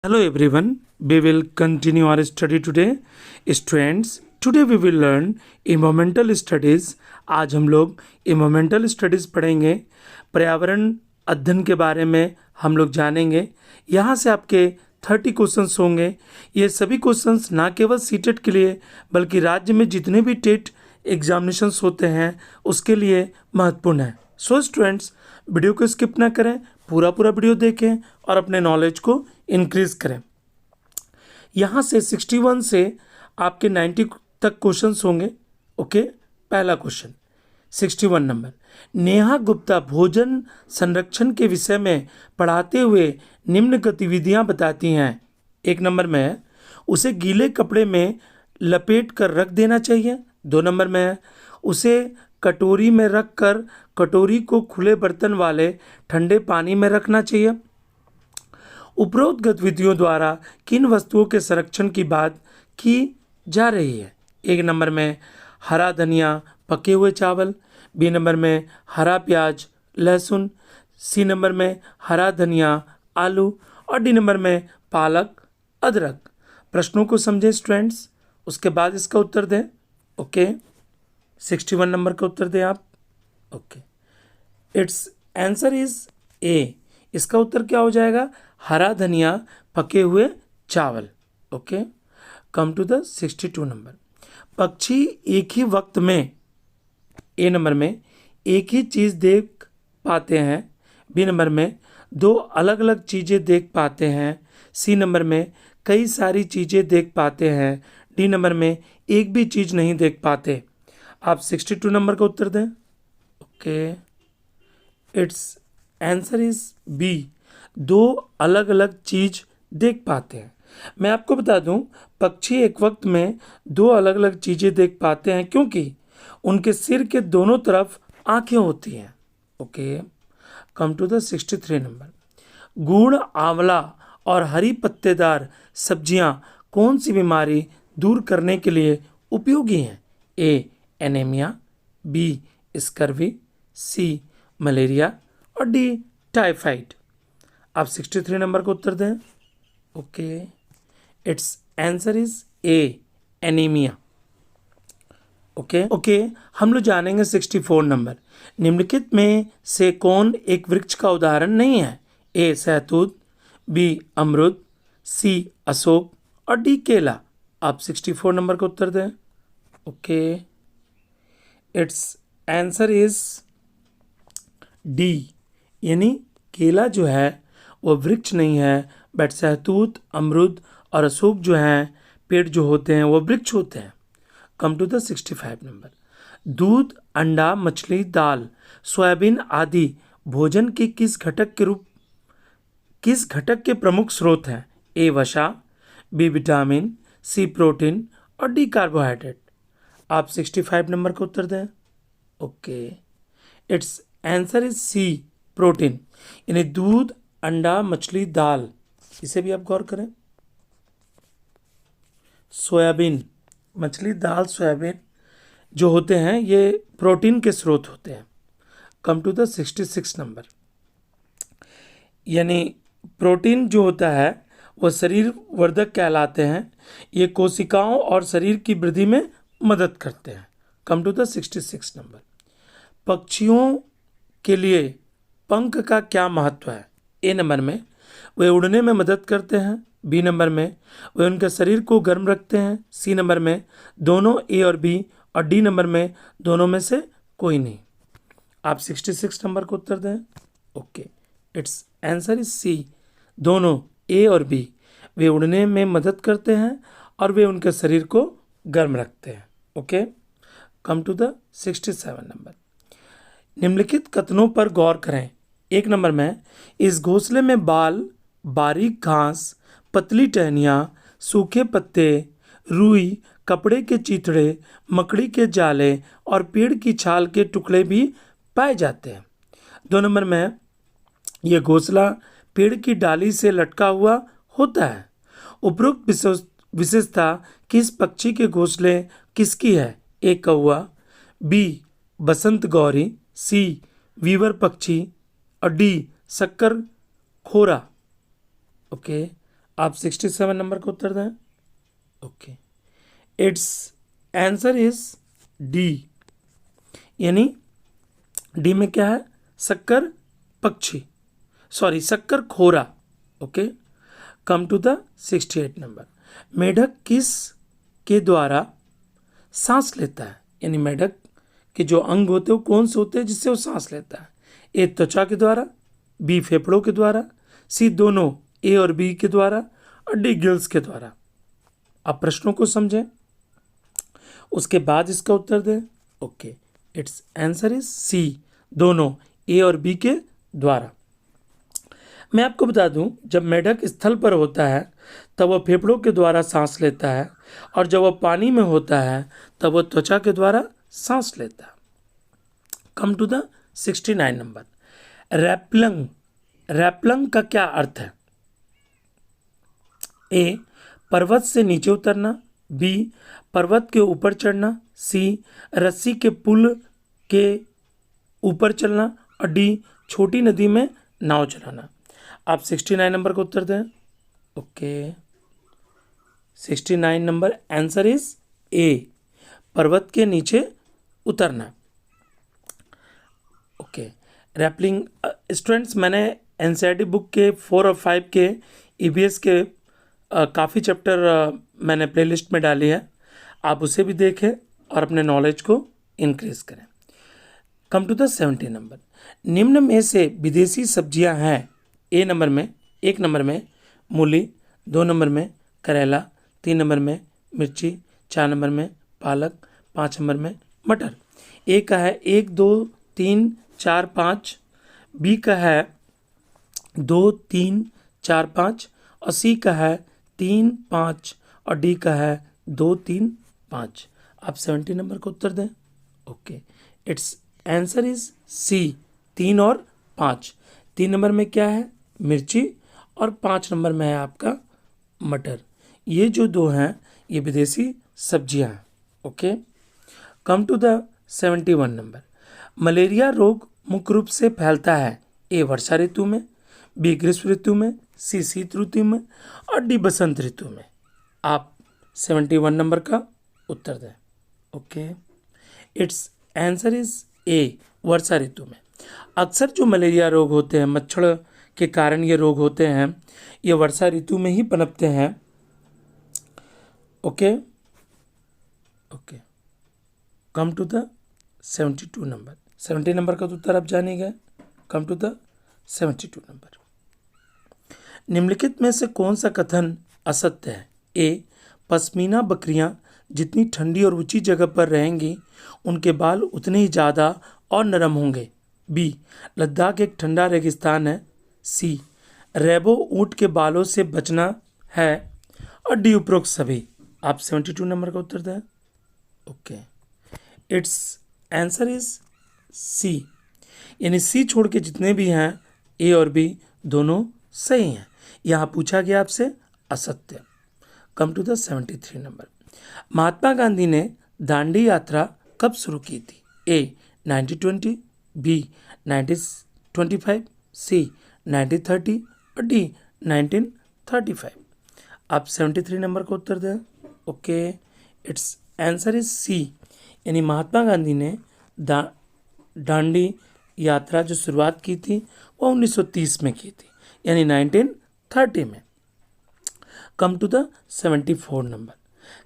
Hello everyone, we will continue our study today. Students, today we will learn environmental studies. आज हम लोग environmental studies पढ़ेंगे। पर्यावरण अध्ययन के बारे में हम लोग जानेंगे। यहाँ से आपके 30 क्वेश्चंस होंगे। ये सभी क्वेश्चंस ना केवल सीटेट के लिए बल्कि राज्य में जितने भी टेट एग्जामिनेशंस होते हैं उसके लिए महत्वपूर्ण है। सो स्टूडेंट्स, वीडियो को स्किप ना करें, पूरा वीडियो देखें और अपने नॉलेज को इंक्रीज करें। यहाँ से 61 से आपके 90 तक क्वेश्चंस होंगे। ओके, पहला क्वेश्चन 61 नंबर, नेहा गुप्ता भोजन संरक्षण के विषय में पढ़ाते हुए निम्न गतिविधियां बताती हैं। एक नंबर में है उसे गीले कपड़े में लपेट कर रख देना चाहिए। 2 नंबर में है उसे कटोरी में रख कर कटोरी को खुले बर्तन वाले ठंडे पानी में रखना चाहिए। उपरोक्त गतिविधियों द्वारा किन वस्तुओं के संरक्षण की बात की जा रही है। 1 नंबर में हरा धनिया पके हुए चावल, बी नंबर में हरा प्याज लहसुन, सी नंबर में हरा धनिया आलू और डी नंबर में पालक अदरक। प्रश्नों को समझें स्टूडेंट्स, उसके बाद इसका उत्तर दें। ओके, 61 नंबर का उत्तर दें आप। ओके, इट्स आंसर इज ए। इसका उत्तर क्या हो जाएगा? हरा धनिया पके हुए चावल। Okay, come to the 62 number, पक्षी एक ही वक्त में, ए नंबर में एक ही चीज़ देख पाते हैं, बी नंबर में 2 अलग अलग चीज़ें देख पाते हैं, सी नंबर में कई सारी चीज़ें देख पाते हैं, डी नंबर में एक भी चीज़ नहीं देख पाते। आप 62 नंबर का उत्तर दें। Okay, it's answer is B, 2 अलग अलग चीज देख पाते हैं। मैं आपको बता दूं, पक्षी एक वक्त में 2 अलग अलग चीजें देख पाते हैं क्योंकि उनके सिर के दोनों तरफ आंखें होती हैं। Okay, come to the 63 number, गुड़ आंवला और हरी पत्तेदार सब्जियां कौन सी बीमारी दूर करने के लिए उपयोगी हैं। ए एनीमिया, बी स्कर्वी, सी मलेरिया और डी टाइफाइड। आप 63 नंबर का उत्तर दें। Okay, it's answer is A anaemia. Okay, हम लोग जानेंगे 64 नंबर, निम्नलिखित में से कौन एक वृक्ष का उदाहरण नहीं है। ए सहतूत, बी अमरूद, सी अशोक और डी केला। आप 64 नंबर का उत्तर दें। Okay, it's answer is D, यानी केला जो है वो वृक्ष नहीं है, बट सहतूत अमरूद और अशोक जो हैं पेड़ जो होते हैं वो वृक्ष होते हैं। कम टू द 65 नंबर, दूध अंडा मछली दाल सोयाबीन आदि भोजन के किस घटक के प्रमुख स्रोत हैं। ए वसा, बी विटामिन, सी प्रोटीन और डी कार्बोहाइड्रेट। आप 65 नंबर का उत्तर दें। Okay, it's answer is C protein, यानी दूध अंडा मछली दाल। इसे भी आप गौर करें, सोयाबीन, मछली दाल सोयाबीन जो होते हैं ये प्रोटीन के स्रोत होते हैं। कम टू द 66 नंबर, यानी प्रोटीन जो होता है वो शरीर वर्धक कहलाते हैं। ये कोशिकाओं और शरीर की वृद्धि में मदद करते हैं। कम टू द 66 नंबर, पक्षियों के लिए पंख का क्या महत्व है। ए नंबर में वे उड़ने में मदद करते हैं, बी नंबर में वे उनके शरीर को गर्म रखते हैं, सी नंबर में दोनों ए और बी और डी नंबर में दोनों में से कोई नहीं। आप 66 नंबर को उत्तर दें। Okay, it's answer is C, दोनों ए और बी, वे उड़ने में मदद करते हैं और वे उनके शरीर को गर्म रखते हैं। Okay, come to the 67 number, निम्नलिखित कथनों पर गौर करें। 1 नंबर में इस घोंसले में बाल, बारीक घास, पतली टहनियाँ, सूखे पत्ते, रुई, कपड़े के चीथड़े, मकड़ी के जाले और पेड़ की छाल के टुकड़े भी पाए जाते हैं। 2 नंबर में यह घोंसला पेड़ की डाली से लटका हुआ होता है। उपरोक्त विशेषता किस पक्षी के घोंसले किसकी है। ए कौवा, बी बसंत गौरी, सी वीवर पक्षी और डी शक्कर खोरा। ओके, आप 67 नंबर का उत्तर दें। Okay, it's answer is D, यानी डी में क्या है, शक्कर पक्षी, सॉरी शक्कर खोरा। Okay, come to the 68 number. मेढक किस के द्वारा सांस लेता है, यानी मेढक के जो अंग होते हैं वो कौन से होते हैं जिससे वो सांस लेता है? ए त्वचा के द्वारा, बी फेफड़ों के द्वारा, सी दोनों ए और बी के द्वारा, और डी गिल्स के द्वारा। आप प्रश्नों को समझें, उसके बाद इसका उत्तर दें। Okay, it's answer is C, दोनों ए और बी के द्वारा। मैं आपको बता दूं, जब मेढक स्थल पर होता है तब वह फेफड़ों के द्वारा सांस लेता है, और जब वह पानी में होता है तब वह त्वचा के द्वारा सांस लेता है। Come to the 69 number. रैपलंग, रैपलंग का क्या अर्थ है? ए पर्वत से नीचे उतरना, बी पर्वत के ऊपर चढ़ना, सी रस्सी के पुल के ऊपर चलना, और डी छोटी नदी में नाव चलाना। आप 69 नंबर का उत्तर दें। ओके, 69 नंबर आंसर इज ए, पर्वत के नीचे उतरना। ओके, रैपलिंग स्टूडेंट्स, मैंने एनसीईआरटी बुक के 4 और 5 के ईवीएस के काफ़ी चैप्टर मैंने प्लेलिस्ट में डाली है, आप उसे भी देखें और अपने नॉलेज को इंक्रीज करें। Come to the 70 number. निम्न में से विदेशी सब्जियां हैं। ए नंबर में, 1 नंबर में मूली, 2 नंबर में करेला, 3 नंबर में मिर्ची, 4 नंबर में पालक, 5 नंबर में मटर। ए का है 1 2 3 4 5, बी का है 2 3 4 5, और सी का है 3 5, और डी का है 2 3 5। आप 70 नंबर का उत्तर दें। Okay, it's answer is C, 3 और 5। 3 नंबर में क्या है, मिर्ची, और 5 नंबर में है आपका मटर। ये जो दो हैं ये विदेशी सब्जियां हैं। Okay, come to the 71 number. Malaria रोग मुख्य रूप से फैलता है। ए वर्षा ऋतु में, बी ग्रीष्म ऋतु में, सी शीत ऋतु में, और डी बसंत ऋतु में। आप 71 नंबर का उत्तर दें। Okay, it's answer is A, वर्षा ऋतु में। अक्सर जो मलेरिया रोग होते हैं, मच्छर के कारण ये रोग होते हैं, ये वर्षा ऋतु में ही पनपते हैं। Okay okay, come to the 72 number. 70 number का तो उत्तर आप जाने गए। Come to the 72 number. निम्नलिखित में से कौन सा कथन असत्य है? ए पश्मीना बकरियां जितनी ठंडी और ऊंची जगह पर रहेंगी उनके बाल उतने ही ज़्यादा और नरम होंगे। बी लद्दाख एक ठंडा रेगिस्तान है। सी रेबो ऊंट के बालों से बचना है, और डी उपरोक्त सभी। आप 72 नंबर का उत्तर दें। Okay, it's answer is C, यानी सी छोड़ के जितने भी हैं ए और बी दोनों सही हैं। यहाँ पूछा गया आपसे असत्य। Come to the 73 number. Mahatma Gandhi ने दांडी यात्रा कब शुरू की थी? ए 1920, बी 1925, सी 1930, और डी 1935। आप 73 नंबर का उत्तर दें। Okay, it's answer is C, यानी महात्मा गांधी ने दांडी यात्रा जो शुरुआत की थी वो 1930 में की थी, यानी 1930 में। Come to the 74 number.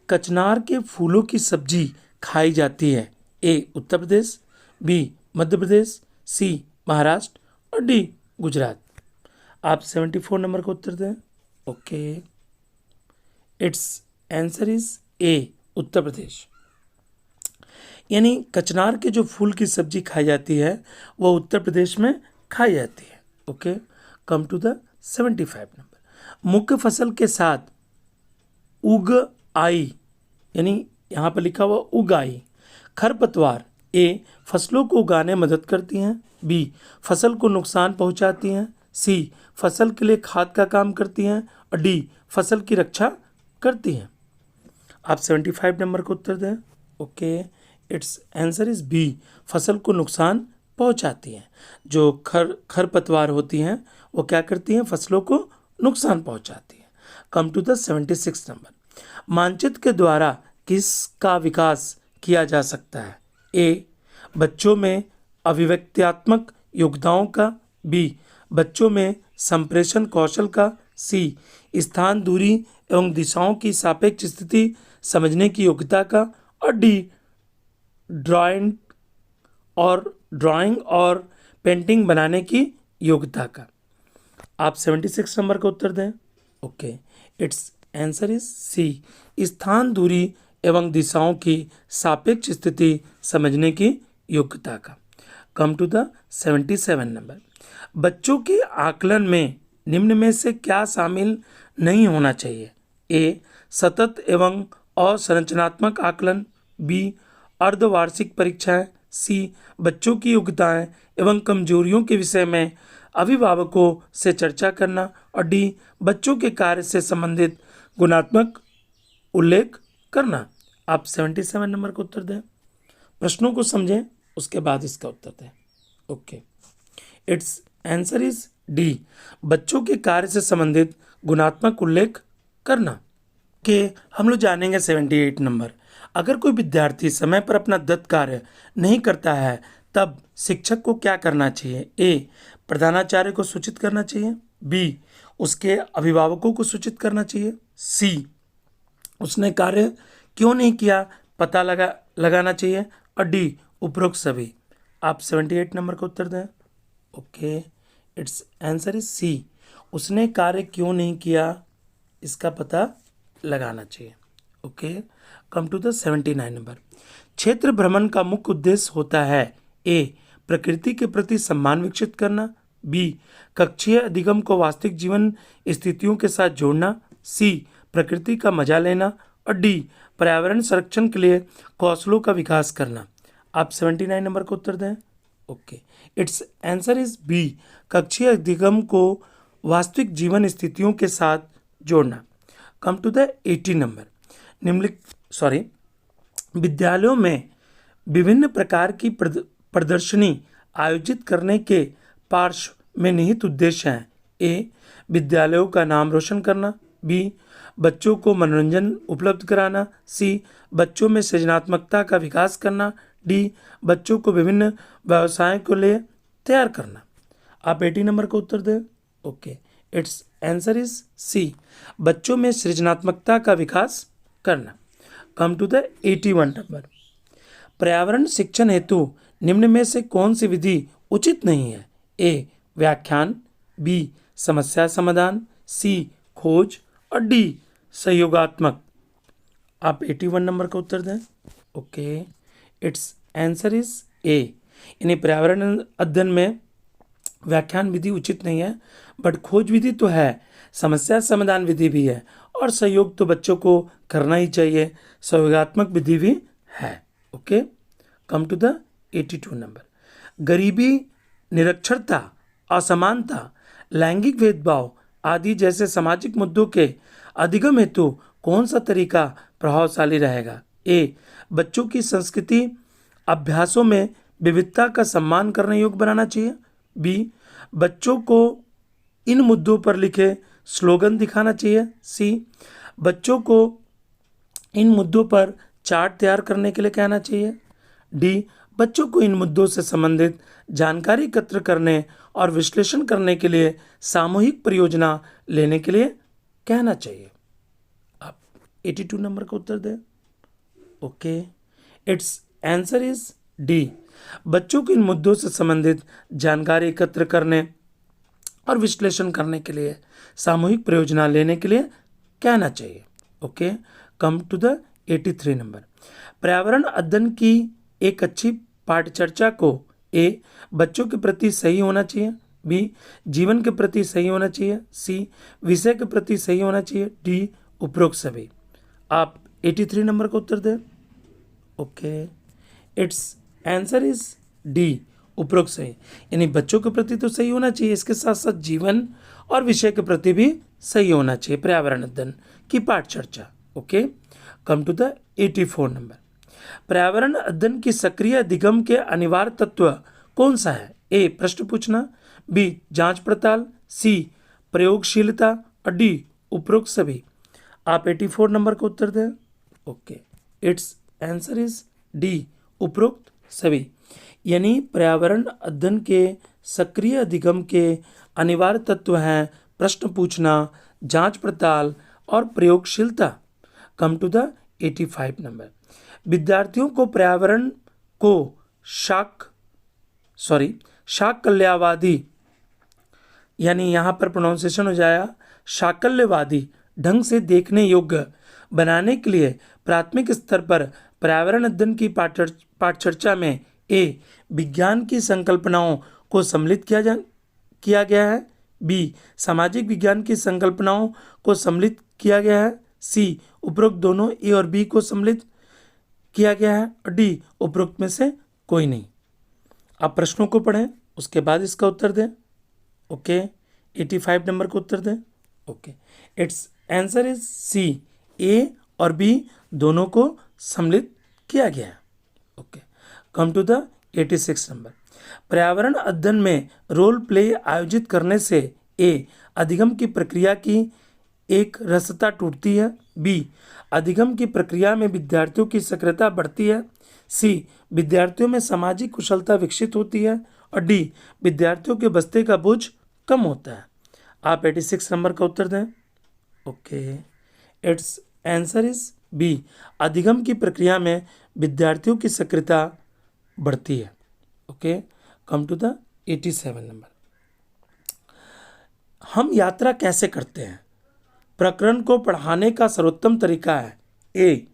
कचनार के फूलों की सब्जी खाई जाती है। ए उत्तर प्रदेश, बी मध्य प्रदेश, सी महाराष्ट्र, और डी गुजरात। आप 74 नंबर का उत्तर दें। Okay, it's answer is A Uttar Pradesh, यानी कचनार के जो फूल की सब्जी खाई जाती है वो उत्तर प्रदेश में खाई जाती है। Okay, come to the 75 number. मुख्य फसल के साथ उगाई, यानी यहाँ पर लिखा हुआ उगाई, खरपतवार ए फसलों को उगाने में मदद करती हैं, बी फसल को नुकसान पहुँचाती हैं, सी फसल के लिए खाद का काम करती हैं, और डी फसल की रक्षा करती हैं। आप 75 नंबर का उत्तर दें। Okay, it's answer is B, फसल को नुकसान पहुंचाती हैं। जो खरपतवार होती हैं वो क्या करती हैं? फसलों को नुकसान पहुंचाती हैं। Come to the 76 number. मानचित्र के द्वारा किसका विकास किया जा सकता है? ए, बच्चों में अभिव्यक्त्यात्मक योग्यताओं का, बी, बच्चों में संप्रेषण कौशल का, सी, स्थान, दूरी एवं दिशाओं की सापेक्ष स्थिति समझने की योग्यता का, और डी, ड्राइंग और पेंटिंग बनाने की योग्यता का। आप 76 नंबर का उत्तर दें। Okay, it's answer is C, स्थान, दूरी एवं दिशाओं की सापेक्ष स्थिति समझने की योग्यता का। Come to the 77 number. बच्चों के आकलन में निम्न में से क्या शामिल नहीं होना चाहिए? ए, सतत एवं असंरचनात्मक आकलन, बी, अर्धवार्षिक परीक्षाएं, सी, बच्चों की योग्यताएं एवं कमजोरियों के विषय में अभिभावकों से चर्चा करना, और डी, बच्चों के कार्य से संबंधित गुणात्मक उल्लेख करना। आप 77 नंबर का उत्तर दें। प्रश्नों को समझें, उसके बाद इसका उत्तर दें। Okay, it's answer is D, बच्चों के कार्य से संबंधित गुणात्मक उल्लेख करना। के हम लोग जानेंगे 78 नंबर। अगर कोई विद्यार्थी समय पर अपना दत्त कार्य नहीं करता है तब शिक्षक को क्या करना चाहिए? ए, प्रधानाचार्य को सूचित करना चाहिए, बी, उसके अभिभावकों को सूचित करना चाहिए, सी, उसने कार्य क्यों नहीं किया पता लगाना चाहिए, और डी, उपरोक्त सभी। आप 78 नंबर का उत्तर दें। Okay, it's answer is C, उसने कार्य क्यों नहीं किया इसका पता लगाना चाहिए। Okay, come to the 79 number. क्षेत्र भ्रमण का मुख्य उद्देश्य होता है? ए, प्रकृति के प्रति सम्मान विकसित करना, बी, कक्षीय अधिगम को वास्तविक जीवन स्थितियों के साथ जोड़ना, सी, प्रकृति का मजा लेना, और डी, पर्यावरण संरक्षण के लिए कौशलों का विकास करना। आप 79 नंबर का उत्तर दें। Okay, it's answer is B, कक्षीय अधिगम को वास्तविक जीवन स्थितियों के साथ जोड़ना। Come to the 80 number. विद्यालयों में विभिन्न प्रकार की प्रदर्शनी आयोजित करने के पार्श्व में निहित उद्देश्य हैं? ए, विद्यालयों का नाम रोशन करना, बी, बच्चों को मनोरंजन उपलब्ध कराना, सी, बच्चों में सृजनात्मकता का विकास करना, डी, बच्चों को विभिन्न व्यवसायों के लिए तैयार करना। आप 80 नंबर का उत्तर दें। Okay, it's answer is C, बच्चों में सृजनात्मकता का विकास करना। Come to the 81 number. पर्यावरण शिक्षण हेतु निम्न में से कौन सी विधि उचित नहीं है? ए, व्याख्यान, बी, समस्या समाधान, सी, खोज, और डी, सहयोगात्मक। आप 81 नंबर का उत्तर दें। ओके, इट्स आंसर इज ए, यानी पर्यावरण अध्ययन में व्याख्यान विधि उचित नहीं है, बट खोज विधि तो है, समस्या समाधान विधि भी है, और सहयोग तो बच्चों को करना ही चाहिए, सहयोगात्मक विधि भी है। Okay, come to the 82 number. गरीबी, निरक्षरता, असमानता, लैंगिक भेदभाव आदि जैसे सामाजिक मुद्दों के अधिगम हेतु कौन सा तरीका प्रभावशाली रहेगा? ए, बच्चों की संस्कृति अभ्यासों में विविधता का सम्मान करने योग्य बनाना चाहिए, बी, बच्चों को इन मुद्दों पर लिखे स्लोगन दिखाना चाहिए, सी, बच्चों को इन मुद्दों पर चार्ट तैयार करने के लिए कहना चाहिए, डी, बच्चों को इन मुद्दों से संबंधित जानकारी एकत्र करने और विश्लेषण करने के लिए सामूहिक परियोजना लेने के लिए कहना चाहिए। आप 82 नंबर का उत्तर दें। Okay, it's answer is D, बच्चों को इन मुद्दों से संबंधित जानकारी एकत्र करने और विश्लेषण करने के लिए सामूहिक परियोजना लेने के लिए कहना चाहिए। Okay, come to the 83 number. पर्यावरण अध्ययन की एक अच्छी पाठचर्चा को ए, बच्चों के प्रति सही होना चाहिए, बी, जीवन के प्रति सही होना चाहिए, सी, विषय के प्रति सही होना चाहिए, डी, उपरोक्त सभी। आप 83 नंबर का उत्तर दें। Okay, it's answer is D, उपरोक्त सही, यानी बच्चों के प्रति तो सही होना चाहिए, इसके साथ साथ जीवन और विषय के प्रति भी सही होना चाहिए पर्यावरण अध्ययन की पाठचर्चा। Okay, come to the 84 number. पर्यावरण अध्ययन की सक्रिय अधिगम के अनिवार्य तत्व कौन सा है? ए, प्रश्न पूछना, बी, जांच पड़ताल, सी, प्रयोगशीलता, और डी, उपरोक्त सभी। आप 84 नंबर का उत्तर दें। Okay, it's answer is D, उपरोक्त सभी। यानी पर्यावरण अध्ययन के सक्रिय अधिगम के अनिवार्य तत्व हैं प्रश्न पूछना, जांच पड़ताल और प्रयोगशीलता। Come to the 85 number. विद्यार्थियों को पर्यावरण को शाकल्यवादी, यानी यहाँ पर प्रोनाउंसिएशन हो जाएगा शाकल्यवादी ढंग से देखने योग्य बनाने के लिए प्राथमिक स्तर पर पर्यावरण अध्ययन की पाठचर्चा में ए, विज्ञान की संकल्पनाओं को सम्मिलित किया गया है, बी, सामाजिक विज्ञान की संकल्पनाओं को सम्मिलित किया गया है, सी, उपरोक्त दोनों ए और बी को सम्मिलित किया गया है, और डी, उपरोक्त में से कोई नहीं। आप प्रश्नों को पढ़ें, उसके बाद इसका उत्तर दें। ओके, 85 नंबर का उत्तर दें। Okay, it's answer is C, A और बी दोनों को सम्मिलित किया गया है। Okay, come to the 86 number. पर्यावरण अध्ययन में रोल प्ले आयोजित करने से ए, अधिगम की प्रक्रिया की एक रसता टूटती है, बी, अधिगम की प्रक्रिया में विद्यार्थियों की सक्रियता बढ़ती है, सी, विद्यार्थियों में सामाजिक कुशलता विकसित होती है, और डी, विद्यार्थियों के बस्ते का बोझ कम होता है। आप 86 नंबर का उत्तर दें। Okay, it's answer is B, अधिगम की प्रक्रिया में विद्यार्थियों की सक्रियता बढ़ती है। Okay, come to the 87 number. हम यात्रा कैसे करते हैं? प्रकरण को पढ़ाने का सर्वोत्तम तरीका है ए,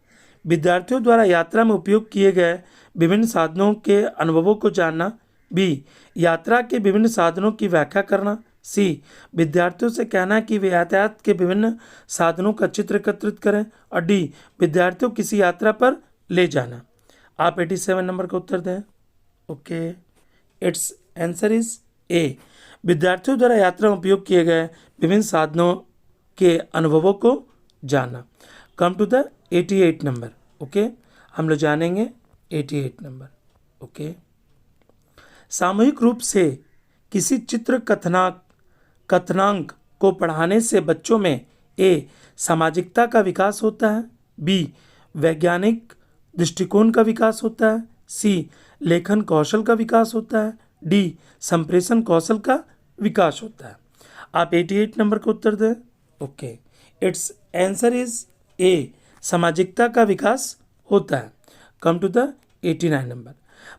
विद्यार्थियों द्वारा यात्रा में उपयोग किए गए विभिन्न साधनों के अनुभवों को जानना, बी, यात्रा के विभिन्न साधनों की व्याख्या करना, सी, विद्यार्थियों से कहना कि वे यातायात के विभिन्न साधनों का चित्र एकत्रित करें, और डी, विद्यार्थियों किसी यात्रा पर ले जाना। आप 87 नंबर का उत्तर दें। ओके, इट्स आंसर इज ए, विद्यार्थियों द्वारा यात्रा में उपयोग किए गए विभिन्न साधनों के अनुभवों को जानना। Come to the 88 number. Okay, हम लोग जानेंगे 88 नंबर। ओके, सामूहिक रूप से किसी चित्र कथनांक को पढ़ाने से बच्चों में ए, सामाजिकता का विकास होता है, बी, वैज्ञानिक दृष्टिकोण का विकास होता है, सी, लेखन कौशल का विकास होता है, डी, संप्रेषण कौशल का विकास होता है। आप 88 नंबर का उत्तर दें। Okay, it's answer is A, सामाजिकता का विकास होता है। Come to the 89 number.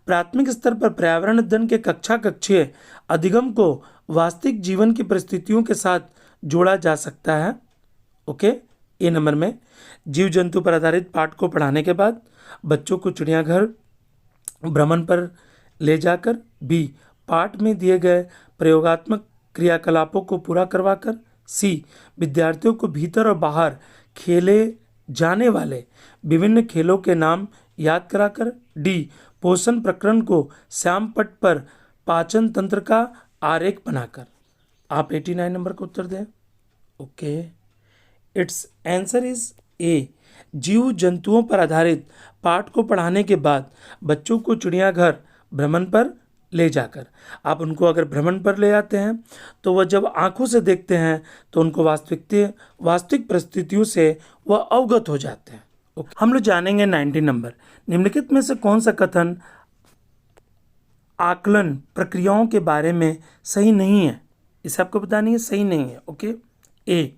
प्राथमिक स्तर पर पर्यावरण अध्ययन के कक्षीय अधिगम को वास्तविक जीवन की परिस्थितियों के साथ जोड़ा जा सकता है। ओके, ए नंबर में जीव जंतु पर आधारित पाठ को पढ़ाने के बाद बच्चों को चिड़ियाघर भ्रमण पर ले जाकर, बी, पाठ में दिए गए प्रयोगात्मक क्रियाकलापों को पूरा करवाकर, सी, विद्यार्थियों को भीतर और बाहर खेले जाने वाले विभिन्न खेलों के नाम याद कराकर, डी, पोषण प्रकरण को श्याम पट पर पाचन तंत्र का आरेख बनाकर। आप 89 नंबर का उत्तर दें। ओके, इट्स आंसर इज ए, जीव जंतुओं पर आधारित पाठ को पढ़ाने के बाद बच्चों को चिड़ियाघर भ्रमण पर ले जाकर, आप उनको अगर भ्रमण पर ले जाते हैं तो वह जब आंखों से देखते हैं तो उनको वास्तविक परिस्थितियों से वह अवगत हो जाते हैं। ओके, हम लोग जानेंगे 90 नंबर। निम्नलिखित में से कौन सा कथन आकलन प्रक्रियाओं के बारे में सही नहीं है? इसे आपको बतानी है, सही नहीं है। ओके, ए,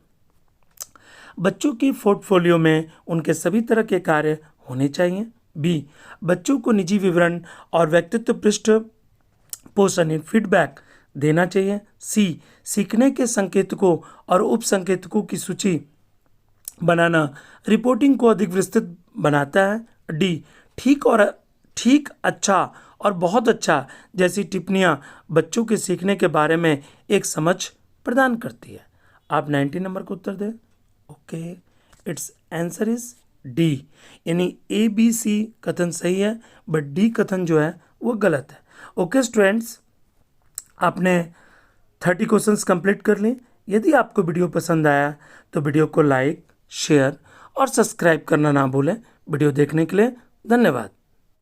बच्चों की पोर्टफोलियो में उनके सभी तरह के कार्य होने चाहिए, बी, बच्चों को निजी विवरण और व्यक्तित्व पृष्ठ पोषण फीडबैक देना चाहिए, सी, सीखने के संकेतकों और उप संकेतकों की सूची बनाना रिपोर्टिंग को अधिक विस्तृत बनाता है, डी, ठीक, अच्छा और बहुत अच्छा जैसी टिप्पणियां बच्चों के सीखने के बारे में एक समझ प्रदान करती है। आप 90 नंबर का उत्तर दें। Okay, it's answer is D, यानी ए बी सी कथन सही है बट डी कथन जो है वो गलत है। ओके स्टूडेंट्स, आपने 30 क्वेश्चंस कंप्लीट कर ली। यदि आपको वीडियो पसंद आया तो वीडियो को लाइक, शेयर और सब्सक्राइब करना ना भूलें। वीडियो देखने के लिए धन्यवाद।